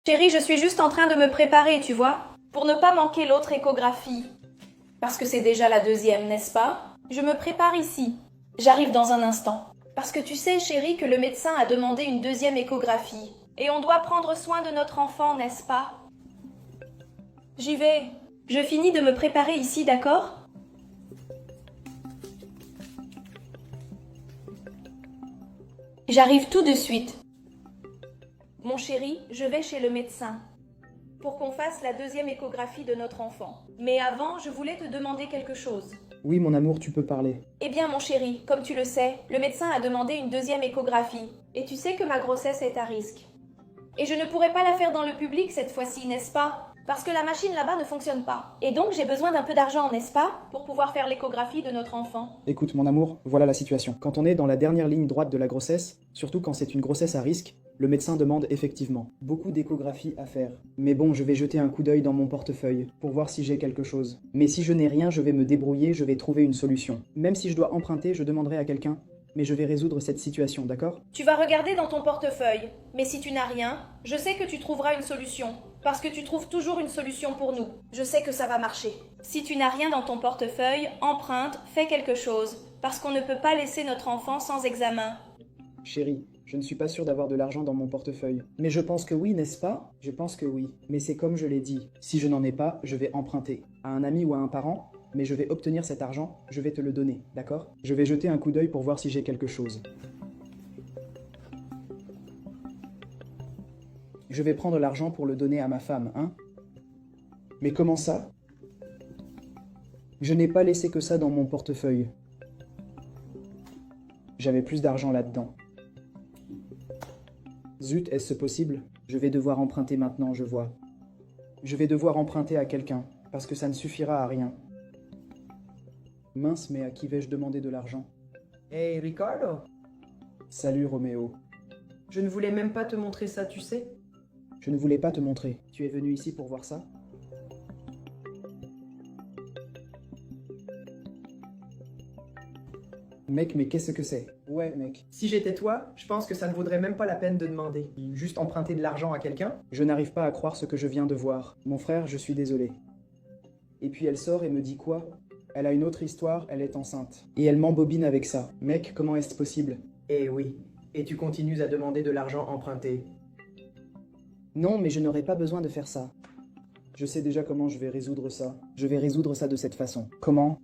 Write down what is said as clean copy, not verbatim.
Chérie, je suis juste en train de me préparer, tu vois, pour ne pas manquer l'autre échographie. Parce que c'est déjà la deuxième, n'est-ce pas? Je me prépare ici. J'arrive dans un instant. Parce que tu sais, chérie, que le médecin a demandé une deuxième échographie. Et on doit prendre soin de notre enfant, n'est-ce pas? J'y vais. Je finis de me préparer ici, d'accord? J'arrive tout de suite. Mon chéri, je vais chez le médecin pour qu'on fasse la deuxième échographie de notre enfant. Mais avant, je voulais te demander quelque chose. Oui, mon amour, tu peux parler. Eh bien, mon chéri, comme tu le sais, le médecin a demandé une deuxième échographie. Et tu sais que ma grossesse est à risque. Et je ne pourrai pas la faire dans le public cette fois-ci, n'est-ce pas? Parce que la machine là-bas ne fonctionne pas. Et donc, j'ai besoin d'un peu d'argent, n'est-ce pas? Pour pouvoir faire l'échographie de notre enfant. Écoute, mon amour, voilà la situation. Quand on est dans la dernière ligne droite de la grossesse, surtout quand c'est une grossesse à risque, le médecin demande effectivement beaucoup d'échographies à faire. Mais bon, je vais jeter un coup d'œil dans mon portefeuille pour voir si j'ai quelque chose. Mais si je n'ai rien, je vais me débrouiller, je vais trouver une solution. Même si je dois emprunter, je demanderai à quelqu'un, mais je vais résoudre cette situation, d'accord? Tu vas regarder dans ton portefeuille. Mais si tu n'as rien, je sais que tu trouveras une solution. Parce que tu trouves toujours une solution pour nous. Je sais que ça va marcher. Si tu n'as rien dans ton portefeuille, emprunte, fais quelque chose. Parce qu'on ne peut pas laisser notre enfant sans examen. Chérie, je ne suis pas sûr d'avoir de l'argent dans mon portefeuille. Mais je pense que oui, n'est-ce pas? Je pense que oui. Mais c'est comme je l'ai dit. Si je n'en ai pas, je vais emprunter. À un ami ou à un parent, mais je vais obtenir cet argent, je vais te le donner, d'accord? Je vais jeter un coup d'œil pour voir si j'ai quelque chose. Je vais prendre l'argent pour le donner à ma femme, hein? Mais comment ça? Je n'ai pas laissé que ça dans mon portefeuille. J'avais plus d'argent là-dedans. Zut, est-ce possible? Je vais devoir emprunter maintenant, je vois. Je vais devoir emprunter à quelqu'un, parce que ça ne suffira à rien. Mince, mais à qui vais-je demander de l'argent? Hey Ricardo, Salut Roméo. je ne voulais même pas te montrer ça, tu sais. Je ne voulais pas te montrer. Tu es venu ici pour voir ça? Mec, mais qu'est-ce que c'est? Ouais, mec. Si j'étais toi, je pense que ça ne vaudrait même pas la peine de demander. Juste emprunter de l'argent à quelqu'un. Je n'arrive pas à croire ce que je viens de voir. Mon frère, je suis désolé. Et puis elle sort et me dit quoi? Elle a une autre histoire, elle est enceinte. Et elle m'embobine avec ça. Mec, comment est-ce possible? Eh oui, et tu continues à demander de l'argent emprunté. Non, mais je n'aurais pas besoin de faire ça. Je sais déjà comment je vais résoudre ça. Je vais résoudre ça de cette façon. Comment?